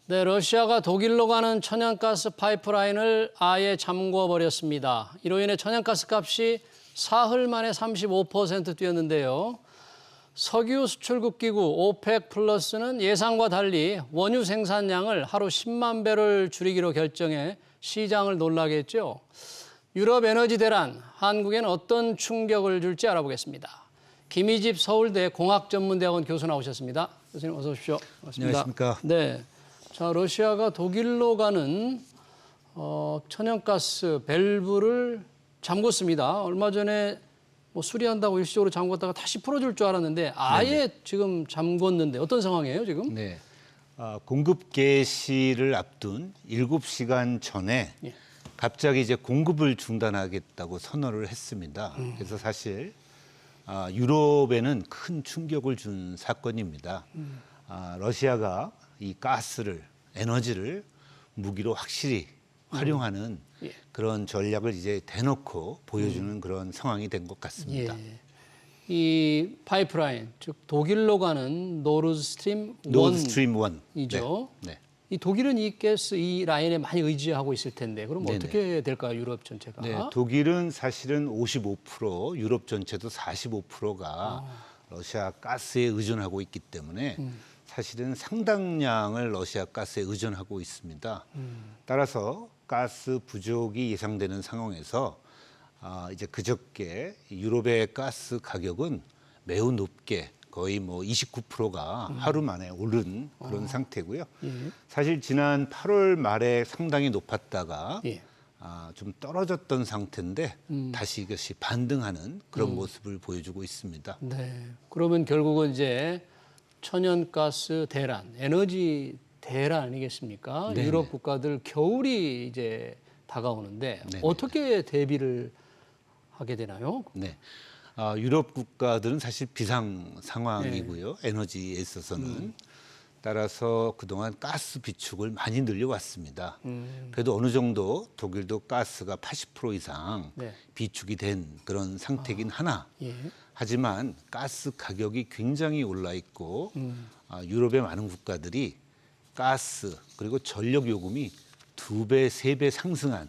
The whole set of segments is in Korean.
네, 러시아가 독일로 가는 천연가스 파이프라인을 아예 잠궈버렸습니다. 이로 인해 천연가스 값이 사흘 만에 35% 뛰었는데요. 석유 수출국 기구 오펙 플러스는 예상과 달리 원유 생산량을 하루 10만 배럴 줄이기로 결정해 시장을 놀라게 했죠. 유럽 에너지 대란, 한국에는 어떤 충격을 줄지 알아보겠습니다. 김희집 서울대 공학전문대학원 교수 나오셨습니다. 교수님 어서 오십시오. 반갑습니다. 안녕하십니까. 네. 자, 러시아가 독일로 가는 천연가스 밸브를 잠궜습니다. 얼마 전에 뭐 수리한다고 일시적으로 잠궜다가 다시 풀어줄 줄 알았는데 아예 네네. 지금 잠궜는데 어떤 상황이에요 지금? 네, 공급 개시를 앞둔 7시간 전에 예. 갑자기 이제 공급을 중단하겠다고 선언을 했습니다. 그래서 사실 유럽에는 큰 충격을 준 사건입니다. 러시아가 이 가스를, 에너지를 무기로 확실히 활용하는 예. 그런 전략을 이제 대놓고 보여주는 그런 상황이 된 것 같습니다. 예. 이 파이프라인, 즉 독일로 가는 노르드스트림 1이죠. 네. 이 독일은 이 가스, 이 라인에 많이 의지하고 있을 텐데 그럼 네네. 어떻게 될까요, 유럽 전체가? 네, 독일은 사실은 55%, 유럽 전체도 45%가 러시아 가스에 의존하고 있기 때문에 사실은 상당량을 러시아 가스에 의존하고 있습니다. 따라서 가스 부족이 예상되는 상황에서 이제 그저께 유럽의 가스 가격은 매우 높게 거의 뭐 29%가 하루 만에 오른 그런 상태고요. 예. 사실 지난 8월 말에 상당히 높았다가 예. 좀 떨어졌던 상태인데 다시 이것이 반등하는 그런 모습을 보여주고 있습니다. 네. 그러면 결국은 이제 천연가스 대란, 에너지 대란 아니겠습니까? 네네. 유럽 국가들 겨울이 이제 다가오는데 네네. 어떻게 대비를 하게 되나요? 네. 유럽 국가들은 사실 비상 상황이고요. 에너지에 있어서는. 따라서 그동안 가스 비축을 많이 늘려왔습니다. 그래도 어느 정도 독일도 가스가 80% 이상 네. 비축이 된 그런 상태긴 하나. 예. 하지만 가스 가격이 굉장히 올라 있고 유럽의 많은 국가들이 가스 그리고 전력 요금이 2배, 3배 상승한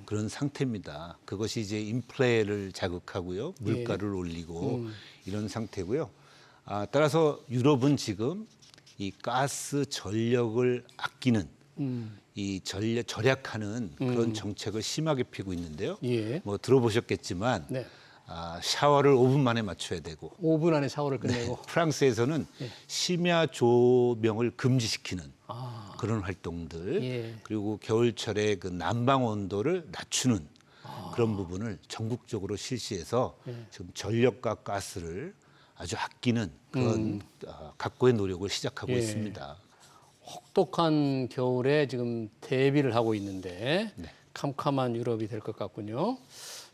그런 상태입니다. 그것이 이제 인플레를 자극하고요. 물가를 올리고 이런 상태고요. 따라서 유럽은 지금 이 가스 전력을 아끼는 이 절약하는 그런 정책을 심하게 피고 있는데요. 예. 뭐 들어보셨겠지만 네. 샤워를 5분 만에 맞춰야 되고 5분 안에 샤워를 끝내고. 프랑스에서는 심야 조명을 금지시키는 그런 활동들 예. 그리고 겨울철에 그 난방 온도를 낮추는 그런 부분을 전국적으로 실시해서 지금 전력과 가스를 아주 아끼는 그런 각고의 노력을 시작하고 예. 있습니다. 혹독한 겨울에 지금 대비를 하고 있는데 네. 캄캄한 유럽이 될 것 같군요.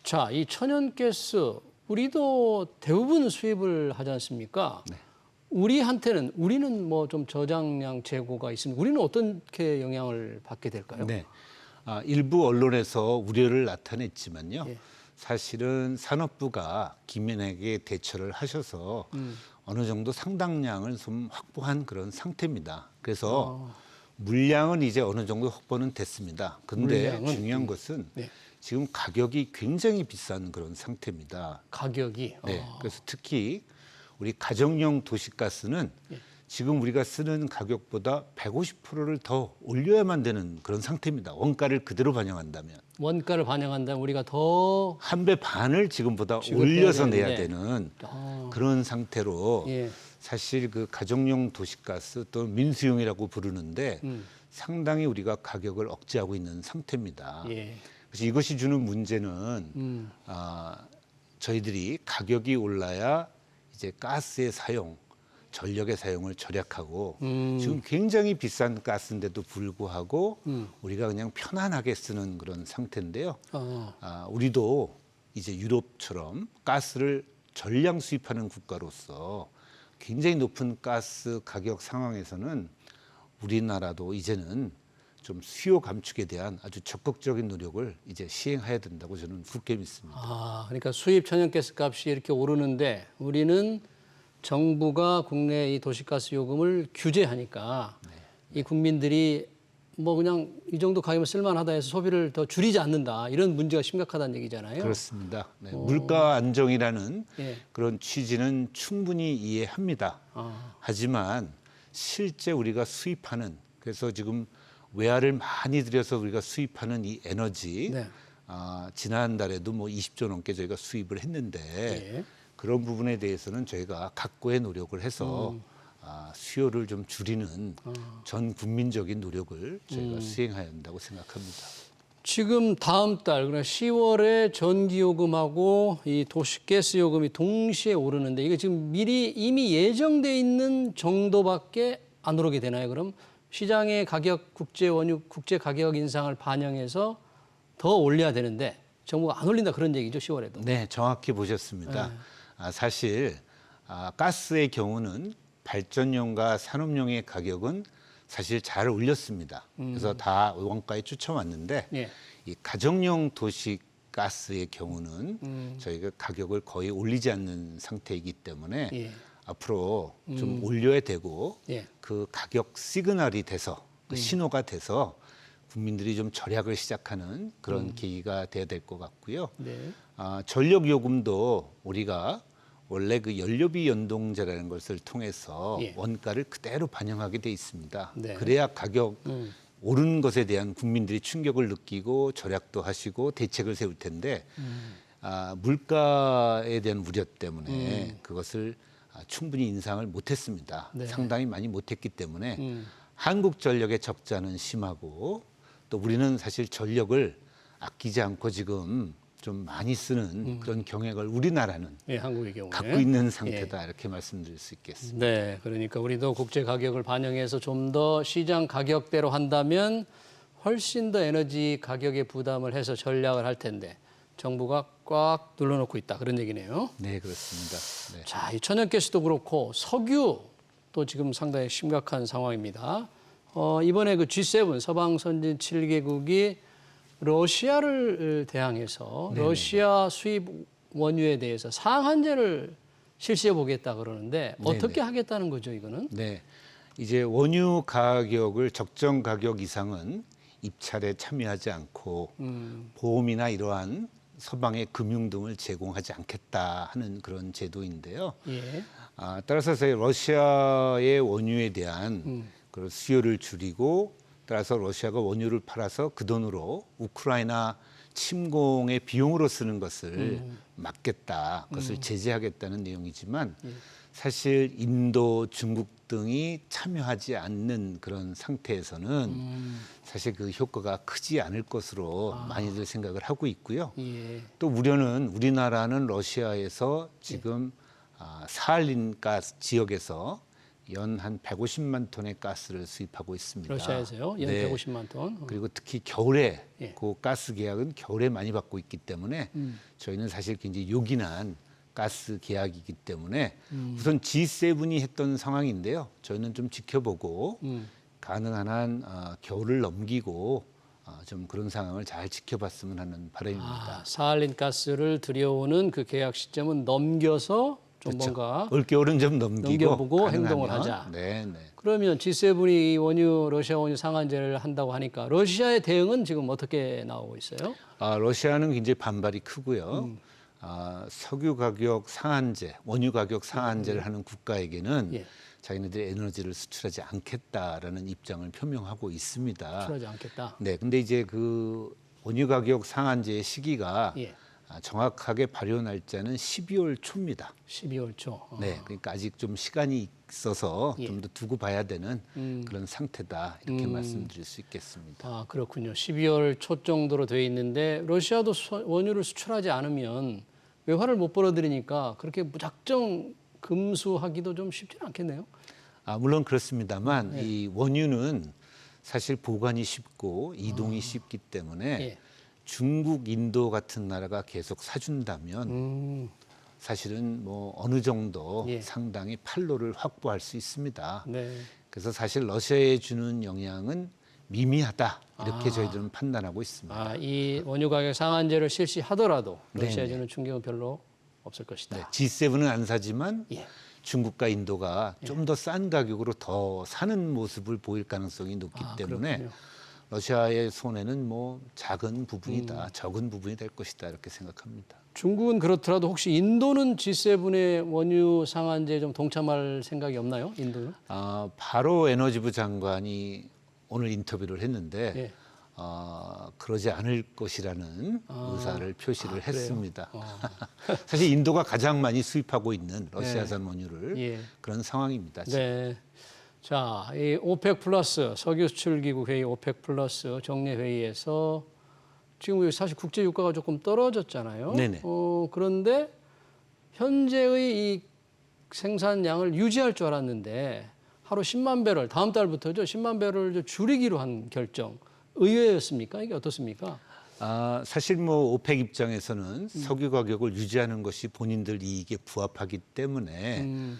자, 이 천연가스 우리도 대부분 수입을 하지 않습니까? 네. 우리는 뭐 좀 저장량 재고가 있습니다. 우리는 어떻게 영향을 받게 될까요? 네. 일부 언론에서 우려를 나타냈지만요. 예. 사실은 산업부가 기민하게 대처를 하셔서 어느 정도 상당량을 좀 확보한 그런 상태입니다. 그래서 물량은 이제 어느 정도 확보는 됐습니다. 근데 물량은? 중요한 것은 네. 지금 가격이 굉장히 비싼 그런 상태입니다. 가격이. 네. 그래서 특히 우리 가정용 도시가스는 지금 우리가 쓰는 가격보다 150%를 더 올려야만 되는 그런 상태입니다. 원가를 그대로 반영한다면. 원가를 반영한다면 우리가 더 1배 반을 지금보다 지급해야 올려서 되는데. 내야 되는 아. 그런 상태로 예. 사실 그 가정용 도시가스 또는 민수용이라고 부르는데 상당히 우리가 가격을 억제하고 있는 상태입니다. 예. 그래서 이것이 주는 문제는 저희들이 가격이 올라야 이제 가스의 사용, 전력의 사용을 절약하고 지금 굉장히 비싼 가스인데도 불구하고 우리가 그냥 편안하게 쓰는 그런 상태인데요. 우리도 이제 유럽처럼 가스를 전량 수입하는 국가로서 굉장히 높은 가스 가격 상황에서는 우리나라도 이제는 좀 수요 감축에 대한 아주 적극적인 노력을 이제 시행해야 된다고 저는 굳게 믿습니다. 그러니까 수입 천연가스 값이 이렇게 오르는데 우리는 정부가 국내 이 도시가스 요금을 규제하니까 이 국민들이 뭐 그냥 이 정도 가격이면 쓸만하다 해서 소비를 더 줄이지 않는다. 이런 문제가 심각하다는 얘기잖아요. 그렇습니다. 네, 물가 안정이라는 예. 그런 취지는 충분히 이해합니다. 아. 하지만 실제 우리가 수입하는 그래서 지금 외화를 많이 들여서 우리가 수입하는 이 에너지 네. 지난달에도 뭐 20조 넘게 저희가 수입을 했는데 예. 그런 부분에 대해서는 저희가 각고의 노력을 해서 수요를 좀 줄이는 전 국민적인 노력을 저희가 수행해야 한다고 생각합니다. 지금 다음 달, 그러니까 10월에 전기요금하고 이 도시가스요금이 동시에 오르는데 이게 지금 미리 이미 예정돼 있는 정도밖에 안 오르게 되나요? 그럼 시장의 가격, 국제 원유, 국제 가격 인상을 반영해서 더 올려야 되는데 정부가 안 올린다 그런 얘기죠, 10월에도. 네, 정확히 보셨습니다. 사실 가스의 경우는 발전용과 산업용의 가격은 사실 잘 올렸습니다. 그래서 다 원가에 쫓아왔는데 예. 이 가정용 도시 가스의 경우는 저희가 가격을 거의 올리지 않는 상태이기 때문에 예. 앞으로 좀 올려야 되고 예. 그 가격 시그널이 돼서 그 신호가 돼서 국민들이 좀 절약을 시작하는 그런 계기가 돼야 될 것 같고요. 네. 전력 요금도 우리가 원래 그 연료비 연동제라는 것을 통해서 예. 원가를 그대로 반영하게 돼 있습니다. 네. 그래야 가격 오르는 것에 대한 국민들이 충격을 느끼고 절약도 하시고 대책을 세울 텐데 물가에 대한 우려 때문에 그것을 충분히 인상을 못했습니다. 네. 상당히 많이 못했기 때문에 한국전력의 적자는 심하고 또 우리는 사실 전력을 아끼지 않고 지금 좀 많이 쓰는 그런 경향을 우리나라는 예, 한국의 경우에 갖고 있는 상태다 이렇게 말씀드릴 수 있겠습니다. 네, 그러니까 우리도 국제 가격을 반영해서 좀 더 시장 가격대로 한다면 훨씬 더 에너지 가격에 부담을 해서 전략을 할 텐데 정부가 꽉 눌러놓고 있다 그런 얘기네요. 네, 그렇습니다. 네. 자, 이 천연가스도 그렇고 석유 또 지금 상당히 심각한 상황입니다. 이번에 그 G7 서방 선진 7개국이 러시아를 대항해서 러시아 수입 원유에 대해서 상한제를 실시해 보겠다 그러는데 어떻게 하겠다는 거죠, 이거는? 네, 이제 원유 가격을 적정 가격 이상은 입찰에 참여하지 않고 보험이나 이러한 서방의 금융 등을 제공하지 않겠다 하는 그런 제도인데요. 예. 따라서 러시아의 원유에 대한 그 수요를 줄이고 따라서 러시아가 원유를 팔아서 그 돈으로 우크라이나 침공의 비용으로 쓰는 것을 막겠다, 그것을 제재하겠다는 내용이지만 사실 인도, 중국 등이 참여하지 않는 그런 상태에서는 사실 그 효과가 크지 않을 것으로 많이들 생각을 하고 있고요. 예. 또 우려는 우리나라는 러시아에서 지금 사할린 가스 지역에서 연 한 150만 톤의 가스를 수입하고 있습니다. 러시아에서요? 연 네. 150만 톤. 그리고 특히 겨울에 예. 그 가스 계약은 겨울에 많이 받고 있기 때문에 저희는 사실 굉장히 요긴한 가스 계약이기 때문에 우선 G7이 했던 상황인데요. 저희는 좀 지켜보고 가능한 한 겨울을 넘기고 좀 그런 상황을 잘 지켜봤으면 하는 바람입니다. 사할린 가스를 들여오는 그 계약 시점은 넘겨서 좀 그렇죠. 뭔가 올겨울은 좀 넘겨보고 가능하면. 행동을 하자. 네, 네. 그러면 G7이 이 원유 러시아 원유 상한제를 한다고 하니까 러시아의 대응은 지금 어떻게 나오고 있어요? 러시아는 굉장히 반발이 크고요. 석유 가격 상한제, 원유 가격 상한제를 하는 국가에게는 예. 자기네들이 에너지를 수출하지 않겠다라는 입장을 표명하고 있습니다. 수출하지 않겠다. 네, 근데 이제 그 원유 가격 상한제의 시기가 예. 정확하게 발효 날짜는 12월 초입니다. 12월 초. 네, 그러니까 아직 좀 시간이 있어서 예. 좀 더 두고 봐야 되는 그런 상태다 이렇게 말씀드릴 수 있겠습니다. 그렇군요. 12월 초 정도로 돼 있는데 러시아도 원유를 수출하지 않으면 외화를 못 벌어들이니까 그렇게 무작정 금수하기도 좀 쉽지는 않겠네요. 물론 그렇습니다만 이 원유는 사실 보관이 쉽고 이동이 쉽기 때문에 예. 중국, 인도 같은 나라가 계속 사준다면 사실은 뭐 어느 정도 예. 상당히 판로를 확보할 수 있습니다. 네. 그래서 사실 러시아에 주는 영향은 미미하다 이렇게 저희들은 판단하고 있습니다. 이 원유 가격 상한제를 실시하더라도 네네. 러시아에 주는 충격은 별로 없을 것이다. 네, G7은 안 사지만 예. 중국과 인도가 좀 더 싼 가격으로 더 사는 모습을 보일 가능성이 높기 때문에 그렇군요. 러시아의 손해는 뭐 작은 부분이다, 적은 부분이 될 것이다 이렇게 생각합니다. 중국은 그렇더라도 혹시 인도는 G7의 원유 상한제에 좀 동참할 생각이 없나요? 인도는? 바로 에너지부 장관이 오늘 인터뷰를 했는데 예. 그러지 않을 것이라는 의사를 표시를 그래요? 했습니다. 사실 인도가 가장 많이 수입하고 있는 러시아산 원유를 예. 그런 상황입니다. 지금. 네. 자, 이 오펙 플러스 석유 수출 기구 회의 오펙 플러스 정례 회의에서 지금 사실 국제 유가가 조금 떨어졌잖아요. 네네. 그런데 현재의 이 생산량을 유지할 줄 알았는데 하루 10만 배럴 다음 달부터죠. 10만 배럴을 줄이기로 한 결정. 의외였습니까? 이게 어떻습니까? 사실 뭐 오펙 입장에서는 석유 가격을 유지하는 것이 본인들 이익에 부합하기 때문에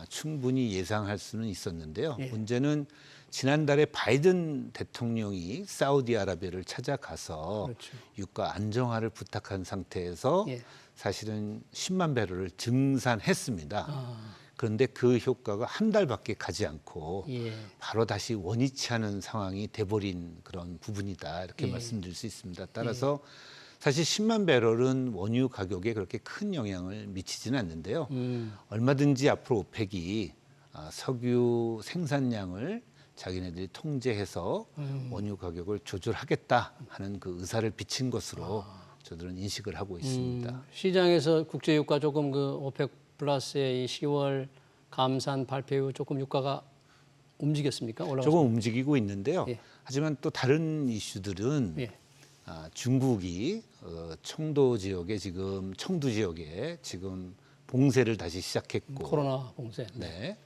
충분히 예상할 수는 있었는데요. 예. 문제는 지난달에 바이든 대통령이 사우디아라비아를 찾아가서 그렇죠. 유가 안정화를 부탁한 상태에서 예. 사실은 10만 배럴을 증산했습니다. 그런데 그 효과가 한 달밖에 가지 않고 예. 바로 다시 원위치 않은 상황이 돼버린 그런 부분이다 이렇게 예. 말씀드릴 수 있습니다. 따라서 사실 10만 배럴은 원유 가격에 그렇게 큰 영향을 미치지는 않는데요. 얼마든지 앞으로 오펙이 석유 생산량을 자기네들이 통제해서 원유 가격을 조절하겠다 하는 그 의사를 비친 것으로 저들은 인식을 하고 있습니다. 시장에서 국제 유가 조금 그 오펙 플러스의 이 10월 감산 발표 후 조금 유가가 움직였습니까? 올라갔습니까? 조금 움직이고 있는데요. 예. 하지만 또 다른 이슈들은 예. 중국이 청도 지역에 지금 청두 지역에 지금 봉쇄를 다시 시작했고, 코로나 봉쇄. 네.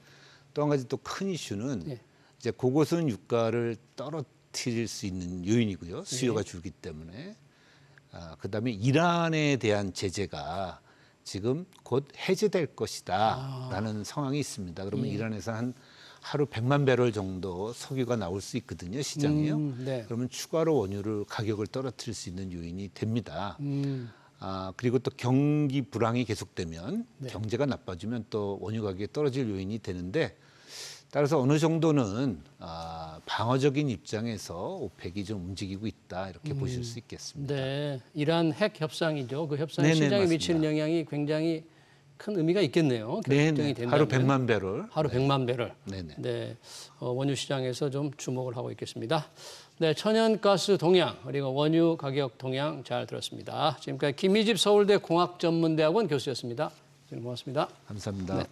또 한 가지 또 큰 이슈는 예. 이제 그곳은 유가를 떨어뜨릴 수 있는 요인이고요. 수요가 줄기 때문에. 그다음에 이란에 대한 제재가 지금 곧 해제될 것이다라는 상황이 있습니다. 그러면 이란에서 한 하루 100만 배럴 정도 석유가 나올 수 있거든요, 시장에요. 네. 그러면 추가로 원유를 가격을 떨어뜨릴 수 있는 요인이 됩니다. 그리고 또 경기 불황이 계속되면 경제가 나빠지면 또 원유 가격이 떨어질 요인이 되는데 따라서 어느 정도는 방어적인 입장에서 오펙이 좀 움직이고 있다 이렇게 보실 수 있겠습니다. 네. 이란 핵 협상이죠. 그 협상이 네네, 시장에 맞습니다. 미치는 영향이 굉장히 큰 의미가 있겠네요. 결정이 네네. 된다면. 하루 100만 배럴. 하루 100만 배럴. 네네. 네. 원유 시장에서 좀 주목을 하고 있겠습니다. 네, 천연가스 동향 그리고 원유 가격 동향 잘 들었습니다. 지금까지 김희집 서울대 공학전문대학원 교수였습니다. 고맙습니다. 감사합니다. 네.